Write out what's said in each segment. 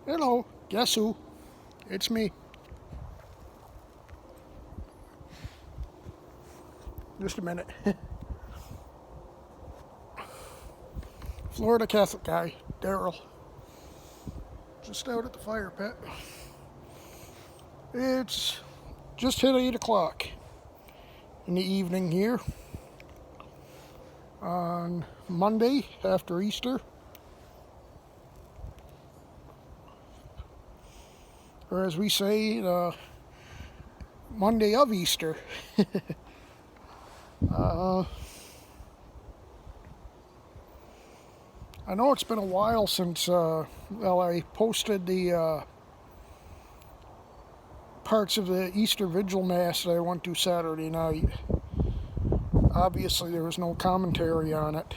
Hello, guess who? It's me. Just a minute. Florida Catholic guy, Daryl. Just out at the fire pit. It's just hit 8 o'clock in the evening here on Monday after Easter. Or as we say, Monday of Easter. I know it's been a while since, I posted the parts of the Easter Vigil Mass that I went to Saturday night. Obviously, there was no commentary on it.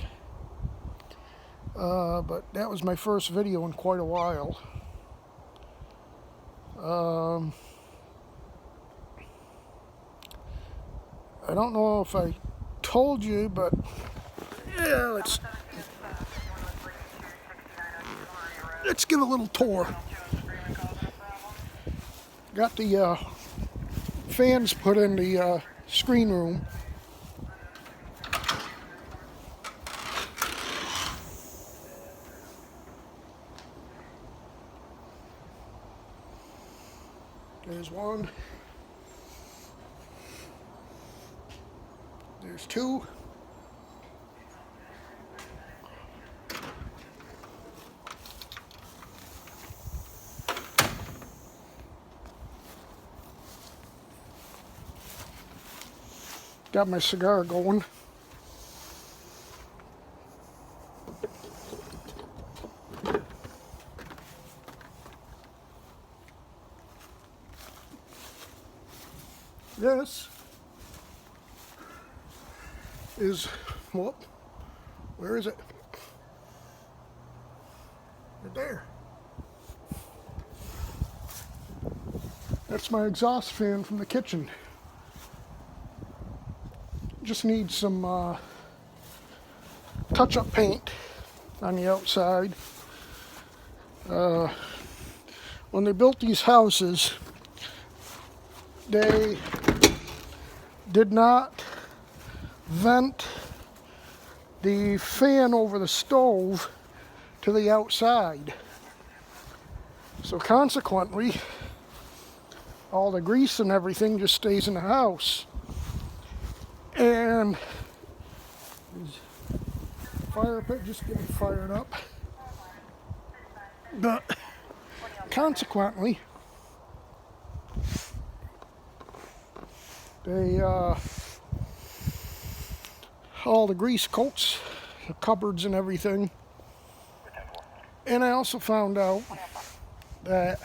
But that was my first video in quite a while. I don't know if I told you, but yeah, let's give a little tour. Got the fans put in the screen room. There's one. There's two. Got my cigar going. This is, whoop, where is it? Right there. That's my exhaust fan from the kitchen. Just need some touch-up paint on the outside. When they built these houses, they did not vent the fan over the stove to the outside. So consequently, all the grease and everything just stays in the house. And fire pit just getting fired up. But consequently, they all the grease coats the cupboards and everything. And I also found out that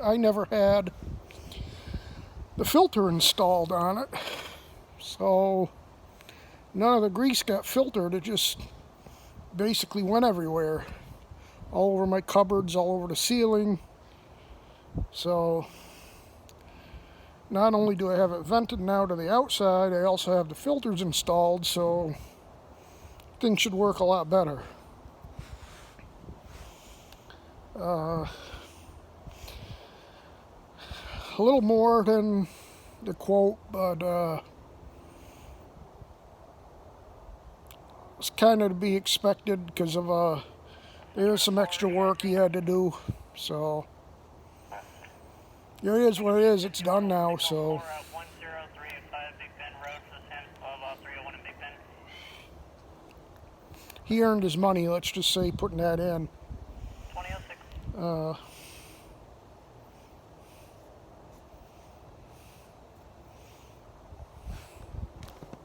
I never had the filter installed on it, so none of the grease got filtered. It just basically went everywhere, all over my cupboards, all over the ceiling. So not only do I have it vented now to the outside, I also have the filters installed, so things should work a lot better. A little more than the quote, but it's kind of to be expected because of there's some extra work he had to do. So it is what it is. It's done now. So he earned his money. Let's just say putting that in.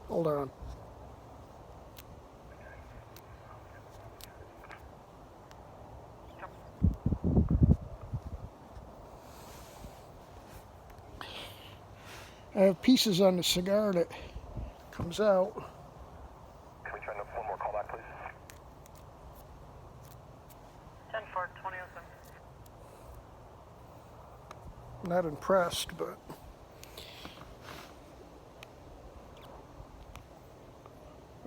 Hold on. I have pieces on the cigar that comes out. Can we try one more callback, please? 10-4, 2007. Not impressed, but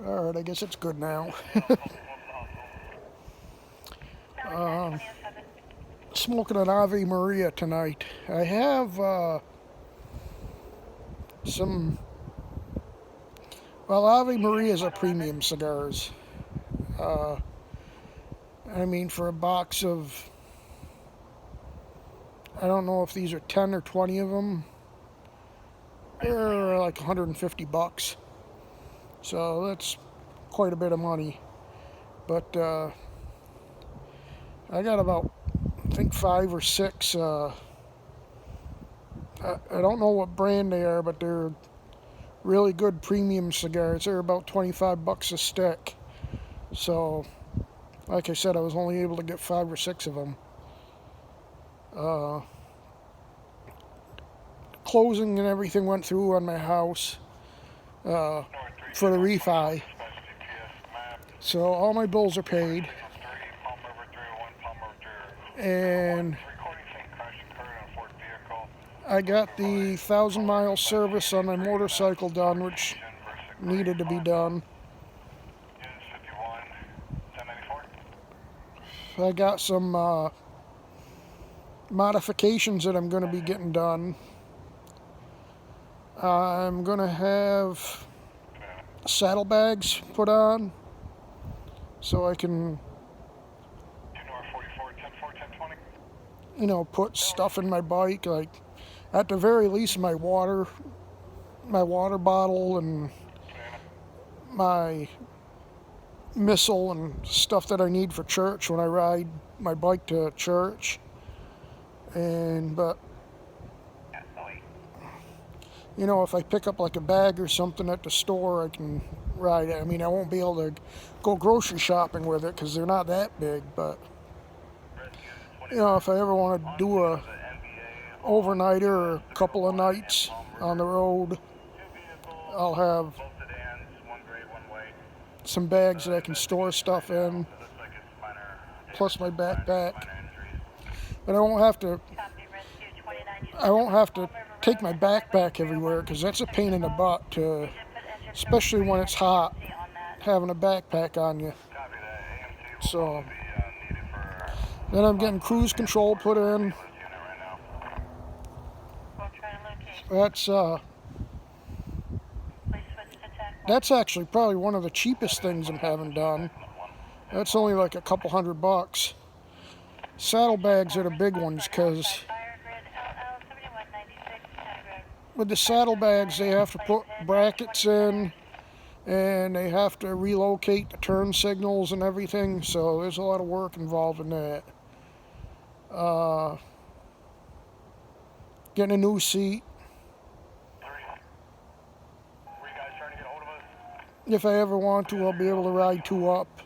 Alright, I guess it's good now. Smoking an Ave Maria tonight. I have some. Well, Ave Marias are premium cigars. I mean, for a box of. I don't know if these are 10 or 20 of them. They're like $150. So that's quite a bit of money. But I got about, I think, 5 or 6. I don't know what brand they are, but they're really good premium cigars. They're about $25 a stick. So, like I said, I was only able to get 5 or 6 of them. Closing and everything went through on my house for the refi. So all my bills are paid. And I got the 1,000-mile service on my motorcycle done, which needed to be done. I got some modifications that I'm going to be getting done. I'm going to have saddlebags put on so I can, put stuff in my bike, like at the very least my water bottle and my missile and stuff that I need for church when I ride my bike to church. But if I pick up like a bag or something at the store, I can ride it. I mean, I won't be able to go grocery shopping with it because they're not that big, but if I ever want to do a overnighter or a couple of nights on the road, I'll have some bags that I can store stuff in, plus my backpack. But I won't have to take my backpack everywhere because that's a pain in the butt, especially when it's hot, having a backpack on you. So then I'm getting cruise control put in. That's actually probably one of the cheapest things I'm having done. That's only like a couple $100. Saddlebags are the big ones because with the saddlebags they have to put brackets in and they have to relocate the turn signals and everything, so there's a lot of work involved in that. Getting a new seat. If I ever want to, I'll be able to ride 2 up.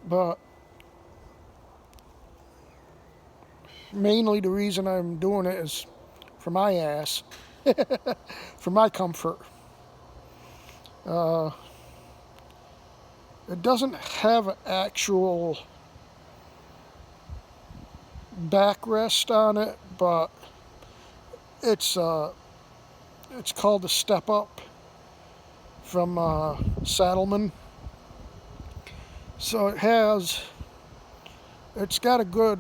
But mainly the reason I'm doing it is for my ass, for my comfort. It doesn't have an actual backrest on it, but it's called the Step Up from Saddlemen. So it's got a good,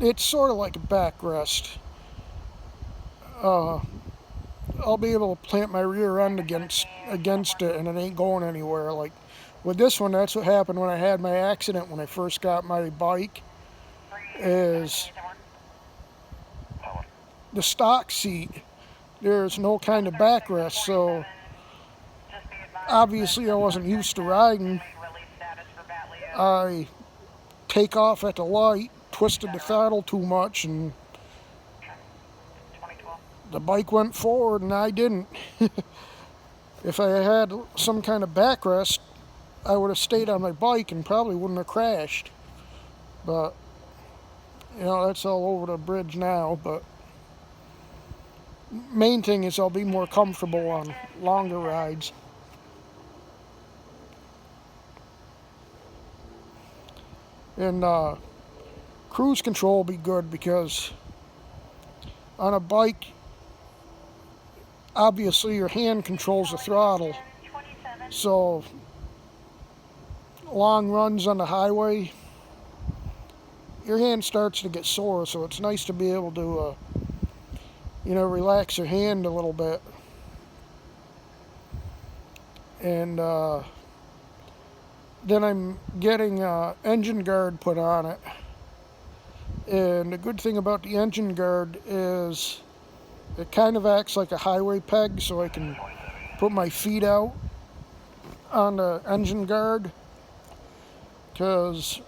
it's sort of like a backrest. I'll be able to plant my rear end against it and it ain't going anywhere. Like with this one, that's what happened when I had my accident when I first got my bike, is the stock seat, there's no kind of backrest, so obviously I wasn't used to riding. I take off at the light, twisted the throttle too much, and the bike went forward and I didn't. If I had some kind of backrest, I would have stayed on my bike and probably wouldn't have crashed. But, that's all over the bridge now. But main thing is I'll be more comfortable on longer rides. And cruise control will be good because on a bike, obviously your hand controls the throttle. 27. So long runs on the highway, your hand starts to get sore, so it's nice to be able to relax your hand a little bit. And then I'm getting engine guard put on it. And the good thing about the engine guard is it kind of acts like a highway peg, so I can put my feet out on the engine guard. Because,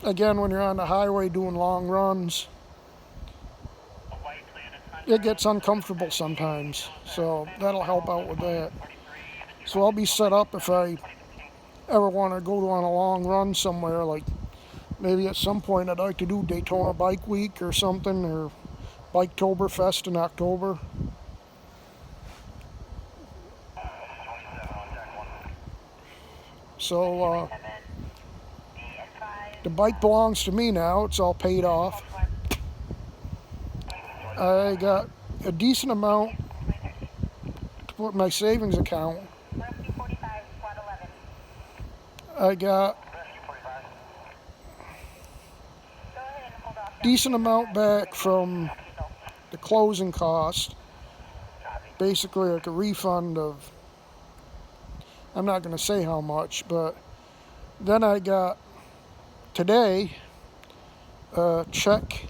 again, when you're on the highway doing long runs, it gets uncomfortable sometimes. So that'll help out with that. So I'll be set up if I ever want to go on a long run somewhere, like maybe at some point I'd like to do Daytona Bike Week or something, or Biketoberfest in October. So the bike belongs to me now. It's all paid off. I got a decent amount to put in my savings account. I got decent amount back from the closing cost. Basically like a refund of, I'm not going to say how much, but then I got today a check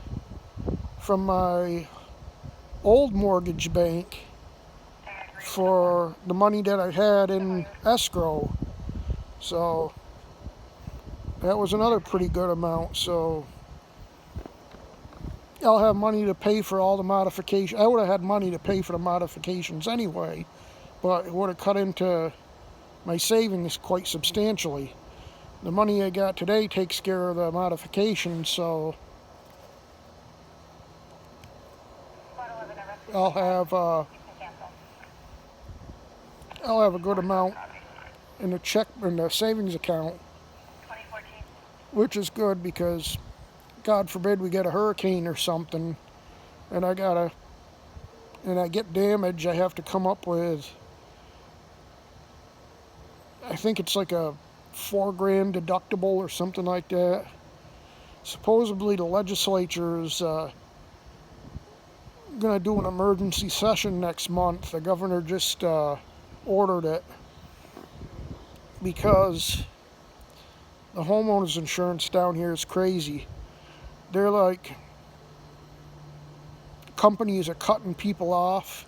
from my old mortgage bank for the money that I had in escrow. So that was another pretty good amount. So I'll have money to pay for all the modifications. I would have had money to pay for the modifications anyway, but it would have cut into my savings quite substantially. The money I got today takes care of the modifications, so I'll have a good amount in the savings account, which is good because God forbid we get a hurricane or something, and I get damage. I have to come up with, I think it's like a $4,000 deductible or something like that. Supposedly the legislature is going to do an emergency session next month. The governor just ordered it because the homeowners insurance down here is crazy. They're like, companies are cutting people off.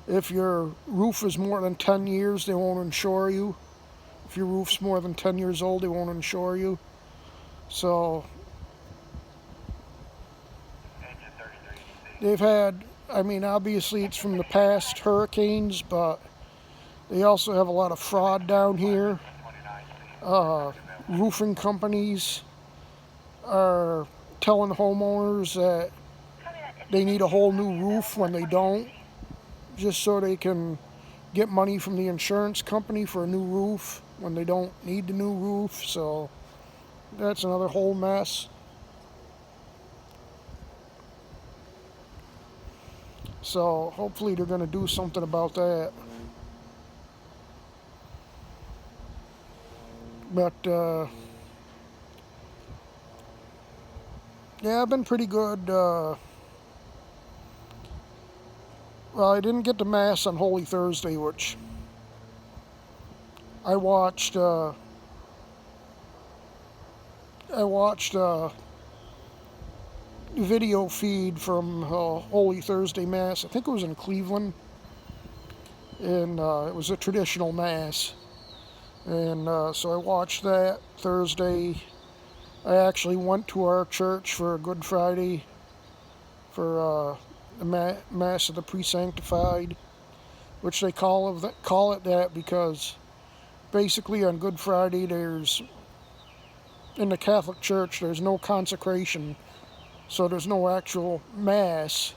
If your roof is more than 10 years, they won't insure you. If your roof's more than 10 years old, they won't insure you. So they've had, obviously it's from the past hurricanes, but they also have a lot of fraud down here. Roofing companies are telling homeowners that they need a whole new roof when they don't, just so they can get money from the insurance company for a new roof when they don't need the new roof. So that's another whole mess. So hopefully they're going to do something about that. But yeah, I've been pretty good. Well, I didn't get to Mass on Holy Thursday, which I watched video feed from Holy Thursday Mass. I think it was in Cleveland, and it was a traditional Mass. And so I watched that Thursday. I actually went to our church for a Good Friday for the Mass of the Pre-Sanctified, which they call it that because basically on Good Friday in the Catholic Church there's no consecration, so there's no actual Mass,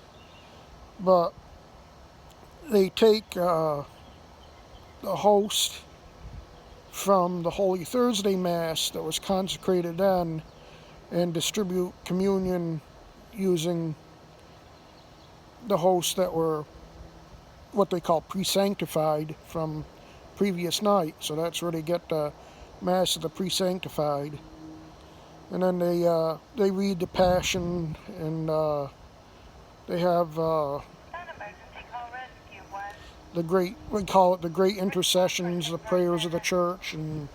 but they take the host from the Holy Thursday Mass that was consecrated then and distribute communion using the hosts that were what they call pre-sanctified from previous night. So that's where they get the Mass of the pre-sanctified. And then they read the Passion, and they have Emergency call rescue 1. the great, we call it the great intercessions, the prayers of the church, and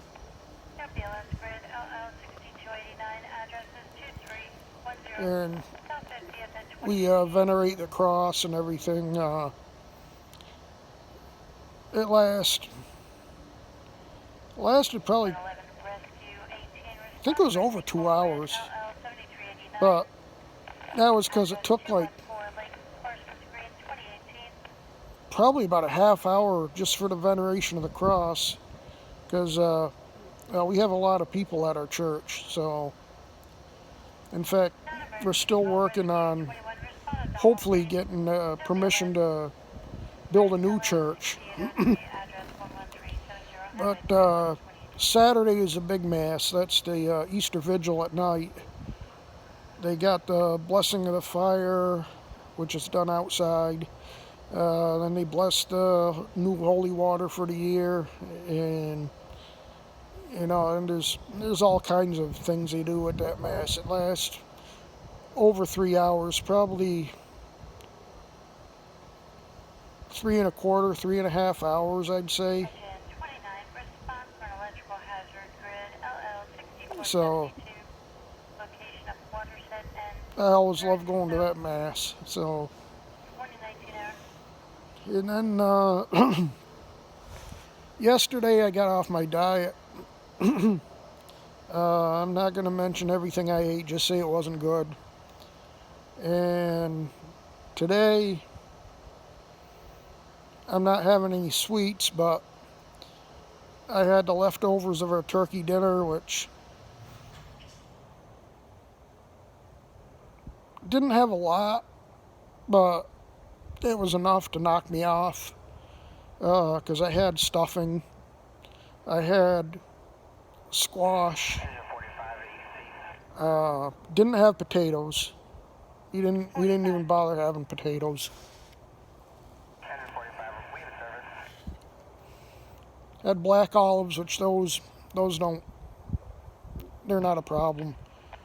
Ambulance grid LL 6289, address is 2310 and South 50th and 20th. we venerate the cross and everything. It lasted probably, 11 rescue 18. I think it was over 2 hours, LL 7389. but that was because it took like 214 Lake Parsons Green 2018. probably about a half hour just for the veneration of the cross, because we have a lot of people at our church. So in fact, we're still working on hopefully getting permission to build a new church. But Saturday is a big Mass. That's the Easter Vigil at night. They got the blessing of the fire, which is done outside. Then they bless the new holy water for the year, and and there's all kinds of things they do at that Mass. It lasts over 3 hours, probably 3 1/4, 3.5 hours, I'd say. 29, response for an electrical hazard grid LL 6472. So Location of watershed and I always love going to that Mass. So, 2019 hour. and then yesterday I got off my diet. I'm not going to mention everything I ate, just say it wasn't good. And today I'm not having any sweets, but I had the leftovers of our turkey dinner, which didn't have a lot, but it was enough to knock me off, because I had stuffing, I had squash, didn't have potatoes. We didn't even bother having potatoes. 1045, we have service. Had black olives, which those don't, they're not a problem.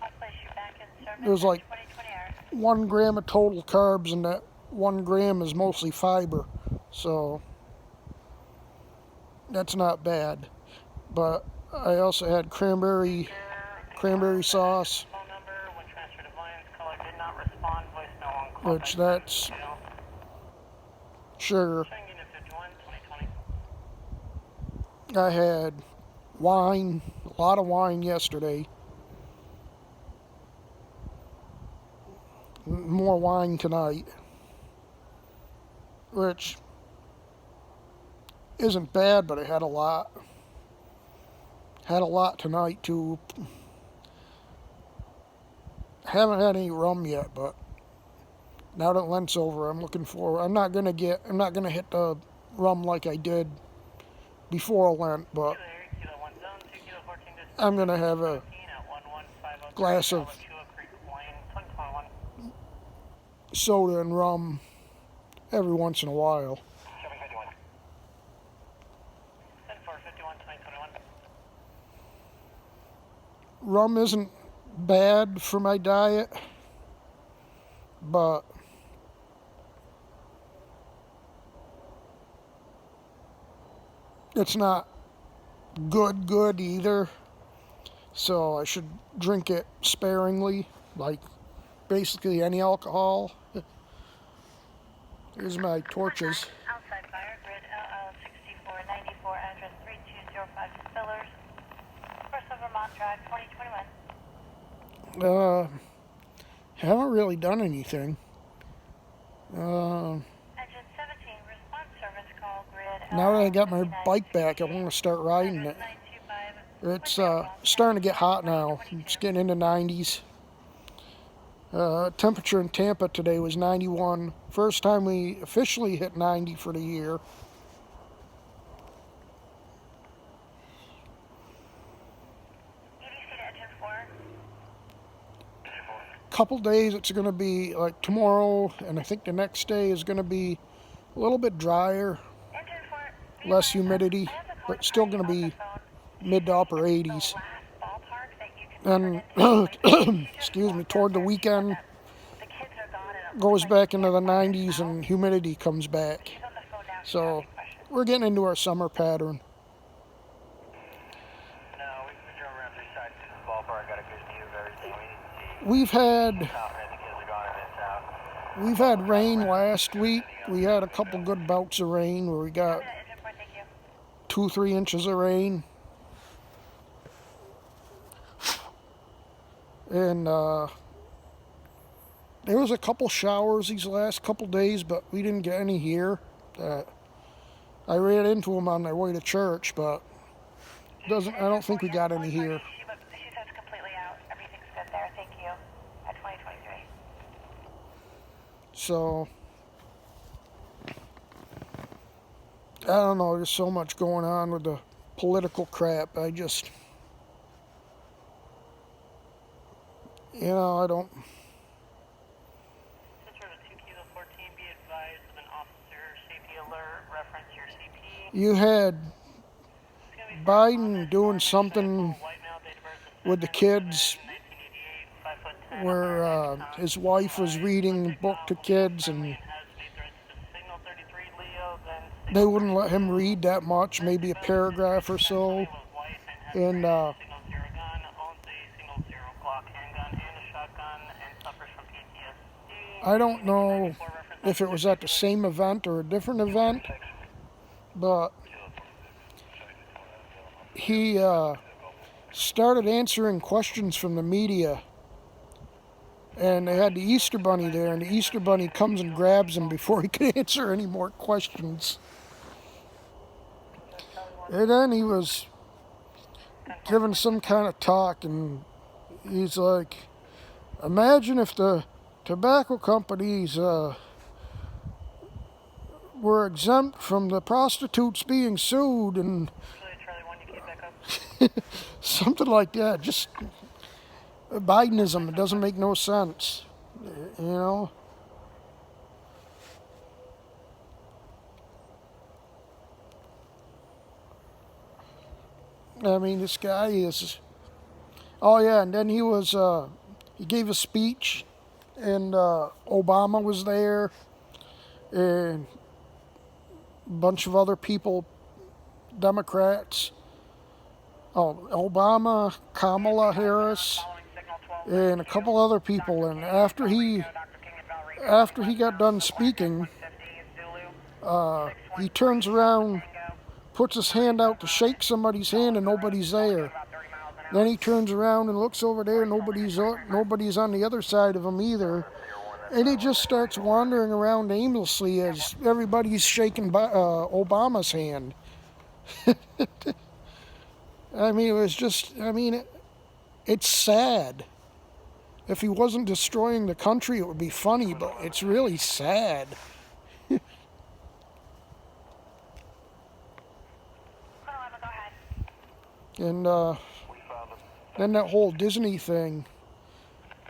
I'll place you back in service. There's like 2020 hours. 1 gram of total carbs, and that 1 gram is mostly fiber, so that's not bad. But I also had cranberry sauce, Phone number, when transferred to volumes, caller did not respond, voicemail on call. which that's sugar. Showing unit 51, 2020. I had wine, a lot of wine yesterday. More wine tonight, which isn't bad, but I had a lot. Had a lot tonight too. Haven't had any rum yet, but now that Lent's over, I'm looking forward. I'm not gonna hit the rum like I did before Lent, but Kilo 1 zone, 2 kilo 14 to I'm gonna have a 17 at 11503, glass of Alachua Creek, Hawaiian, 2021. soda and rum every once in a while. 751. 10451, 2021. Rum isn't bad for my diet, but it's not good either. So I should drink it sparingly, like basically any alcohol. Here's my torches. Outside fire, grid LL 6494, address 3205 Spillers, First of Vermont Drive, 2021. Haven't really done anything. Engine 17, response service call, grid Now that I got my 59, bike back, I want to start riding it. 925. It's starting to get hot now. It's getting into 90s. Temperature in Tampa today was 91. First time we officially hit 90 for the year. EDC to engine 4. Couple days it's going to be like tomorrow, and I think the next day is going to be A little bit drier, Engine for less humidity, I have the but still going to be mid to upper 80s. last ballpark that you can And, excuse me, toward the weekend, the kids are gone and it goes back into the 90s and humidity comes back. she's on the phone now. So we're getting into our summer pattern. No, we drove around 3 sides to the ballpark, got a good view of everything we need to see. We've had Confident the kids are gone and it's out. We've had rain last week. We had a couple good bouts of rain where we got Engine for thank you. 2-3 inches of rain. And there was a couple showers these last couple days, but we didn't get any here. I ran into them on my way to church, but I don't think we got any here. She says completely out. Everything's good there. Thank you. At 2023. So I don't know. There's so much going on with the political crap. I don't. Center to 2 Kilo 14, be advised of an officer safety alert, reference your CP. You had Biden doing something with the kids where his wife was reading a book to kids and they wouldn't let him read that much, maybe a paragraph or so. And I don't know if it was at the same event or a different event, but he started answering questions from the media. And they had the Easter Bunny there, and the Easter Bunny comes and grabs him before he could answer any more questions. And then he was giving some kind of talk, and he's like, imagine if the tobacco companies were exempt from the prostitutes being sued, and Charlie 1, you keep back up. something like that. Just Bidenism. It doesn't make no sense, you know. I mean, this guy is. Oh yeah, and then he gave a speech, and Obama was there, and a bunch of other people, Democrats. Oh, Obama, Kamala Harris, and a couple other people. And after he got done speaking, he turns around, puts his hand out to shake somebody's hand, and nobody's there. Then he turns around and looks over there, nobody's on the other side of him either. And he just starts wandering around aimlessly as everybody's shaking Obama's hand. I mean, it was just, it's sad. If he wasn't destroying the country, it would be funny, but it's really sad. Go ahead. And then that whole Disney thing,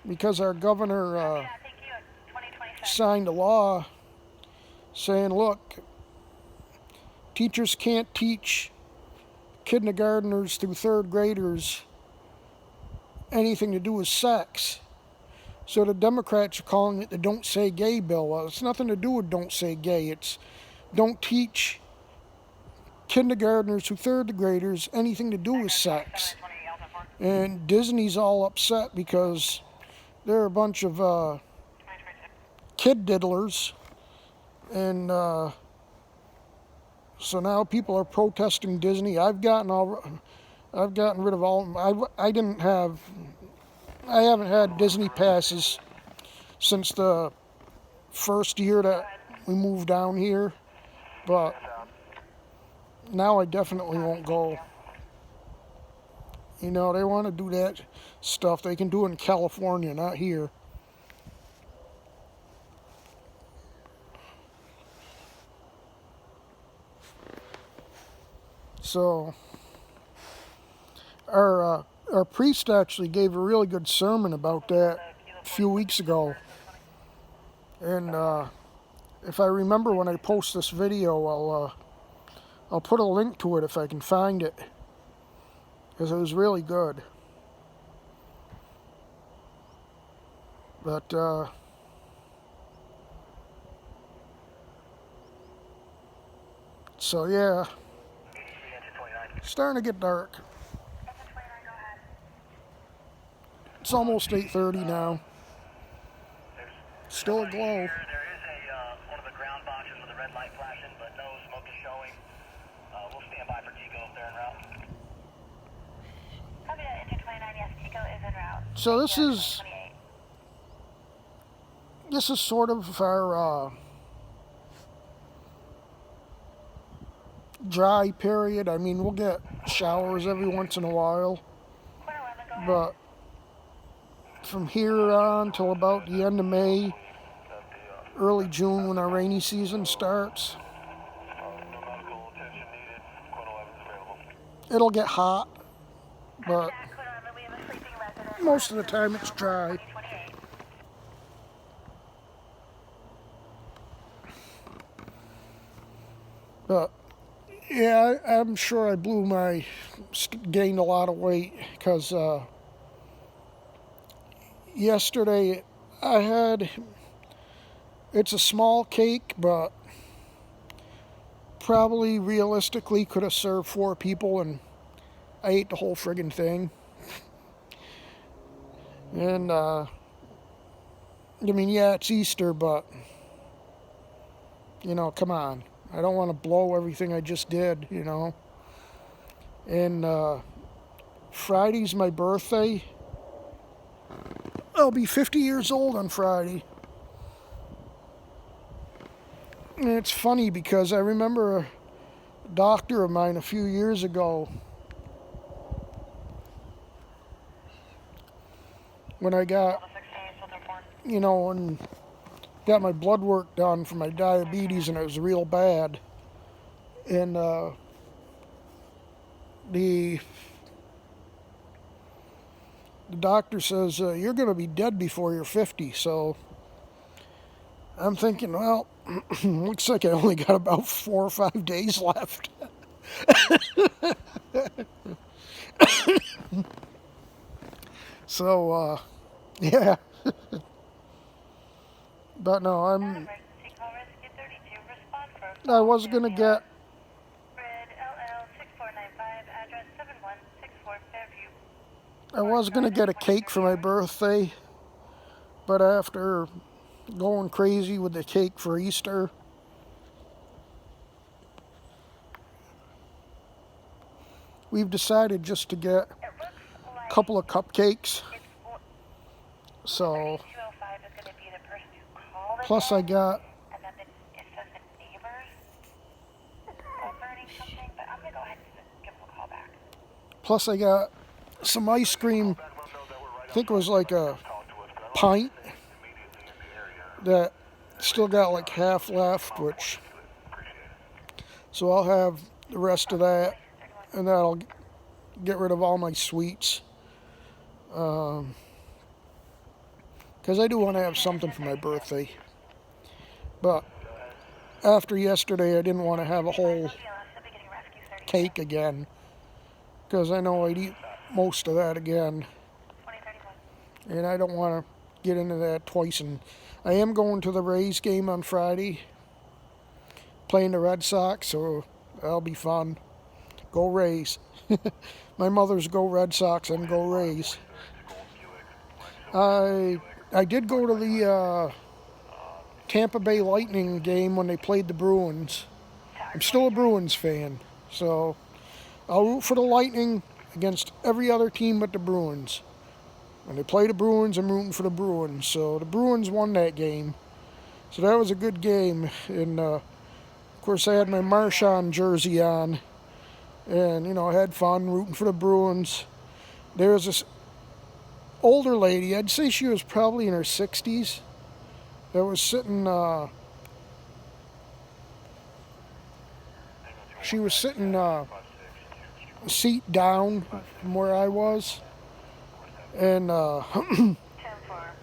because our governor Thank you. At 2027. signed a law saying, look, teachers can't teach kindergartners through third graders anything to do with sex. So the Democrats are calling it the Don't Say Gay bill. Well, it's nothing to do with Don't Say Gay. It's don't teach kindergartners through third graders anything to do with sex. And Disney's all upset because they're a bunch of kid diddlers. And so now people are protesting Disney. I've gotten rid of all. I haven't had Disney passes since the first year that we moved down here, but now I definitely won't go. You know, they want to do that stuff. They can do it in California, not here. So our priest actually gave a really good sermon about that a few weeks ago, and if I remember when I post this video, I'll put a link to it if I can find it, because it was really good. But so yeah, it's starting to get dark. It's almost 8:30 now. Still a glow. There is one of the ground boxes with a red light flashing, but no smoke is showing. We'll stand by for Tico if they're en route. Copy that, engine 29, yes, Tico is en route. So this Yeah, is 28. sort of our dry period. I mean, we'll get showers every once in a while, Corner 11, go ahead. but from here on till about the end of May, early June, when our rainy season starts, No medical attention needed. Quinn 11's available. it'll get hot, but Jack, Corner 11, we have a sleeping resident. most of the time it's dry. 28. But yeah, I'm sure I gained a lot of weight, because yesterday it's a small cake, but probably realistically could have served 4 people, and I ate the whole friggin' thing. And I mean, yeah, it's Easter, but you know, come on. I don't want to blow everything I just did, you know. And Friday's my birthday. I'll be 50 years old on Friday. And it's funny because I remember a doctor of mine a few years ago, when I got, you know, and got my blood work done for my diabetes, and it was real bad. And the doctor says, you're going to be dead before you're 50. So I'm thinking, well, looks like I only got about 4 or 5 days left. So, yeah. But no, Emergency call rescue 32, respond for I was going to get, Red LL 6495, address 7164 Fairview. I was going to get a cake for my birthday, but after going crazy with the cake for Easter, we've decided just to get It looks like a couple of cupcakes. it's So, 3205 is going to be the person who called it. plus I got, And then it says the neighbors are burning something, but I'm going to go ahead and give them a call back. plus I got some ice cream. I think it was like a pint that still got like half left, which, so I'll have the rest of that, and that'll get rid of all my sweets. Because I do want to have something for my birthday. But after yesterday, I didn't want to have a whole Beginning rescue 30, cake again, because I know I'd eat most of that again, 2031. and I don't want to get into that twice. And I am going to the Rays game on Friday, playing the Red Sox, so that'll be fun. Go Rays. My mother's go Red Sox and go Rays. I did go to the Tampa Bay Lightning game when they played the Bruins. I'm still a Bruins fan, so I'll root for the Lightning against every other team but the Bruins. When they play the Bruins, I'm rooting for the Bruins. So the Bruins won that game. So that was a good game. And of course, I had my Marchand jersey on. And, you know, I had fun rooting for the Bruins. There was this older lady, I'd say she was probably in her 60s, that was sitting, she was sitting a seat down from where I was. And 10 for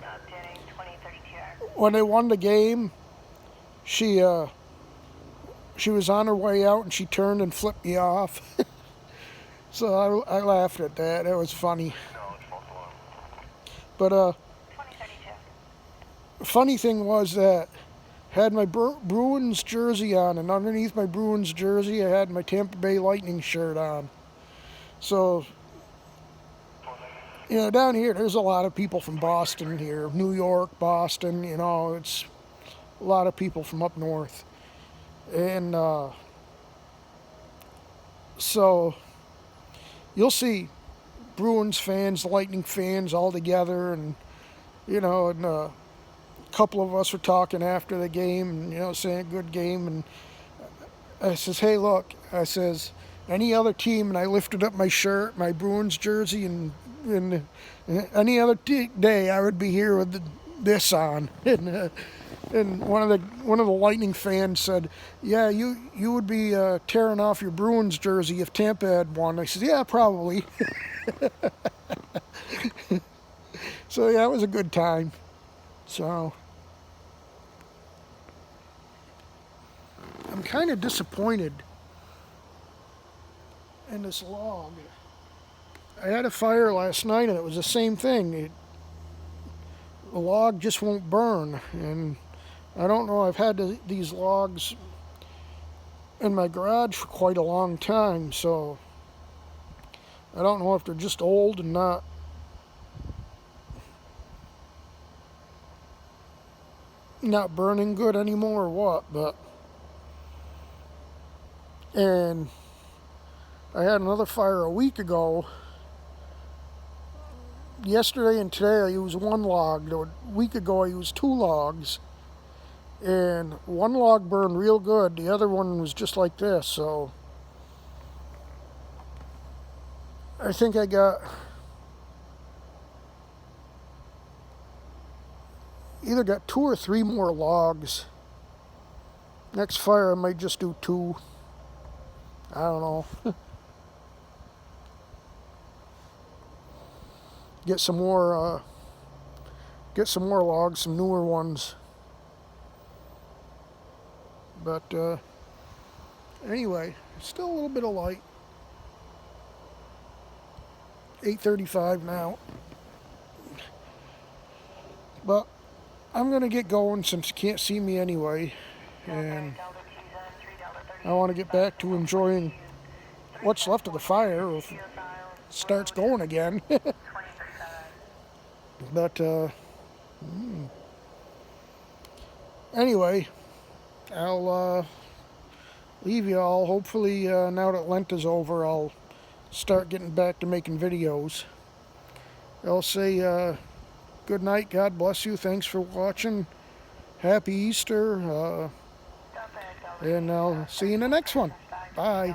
Danning 2032. when they won the game, she was on her way out and she turned and flipped me off. So I laughed at that. It was funny. But 2032. funny thing was that I had my Bruins jersey on, and underneath my Bruins jersey I had my Tampa Bay Lightning shirt on. So, you know, down here there's a lot of people from Boston here, New York, Boston, you know, it's a lot of people from up north. And so you'll see Bruins fans, Lightning fans all together, and you know, and a couple of us were talking after the game, and you know, saying good game. And I says, "Hey, look," I says, "any other team," and I lifted up my shirt, my Bruins jersey, and any other day I would be here with this on. And one of the Lightning fans said, "Yeah, you would be tearing off your Bruins jersey if Tampa had won." I said, "Yeah, probably." So yeah, it was a good time. So I'm kind of disappointed in this log. I had a fire last night and it was the same thing. The log just won't burn, and I don't know, I've had these logs in my garage for quite a long time, so I don't know if they're just old and not burning good anymore or what, but and I had another fire a week ago. Yesterday and today I used one log. A week ago I used 2 logs, and one log burned real good, the other one was just like this. So I think I got either 2 or 3 more logs. Next fire I might just do 2. I don't know. Get some more logs, some newer ones. But anyway, still a little bit of light. 8:35 now. But I'm gonna get going since you can't see me anyway, and I want to get back to enjoying what's left of the fire if it starts going again. But anyway, I'll leave you all. Hopefully now that Lent is over, I'll start getting back to making videos. I'll say good night, God bless you, thanks for watching, happy Easter, and I'll see you in the next one. Bye.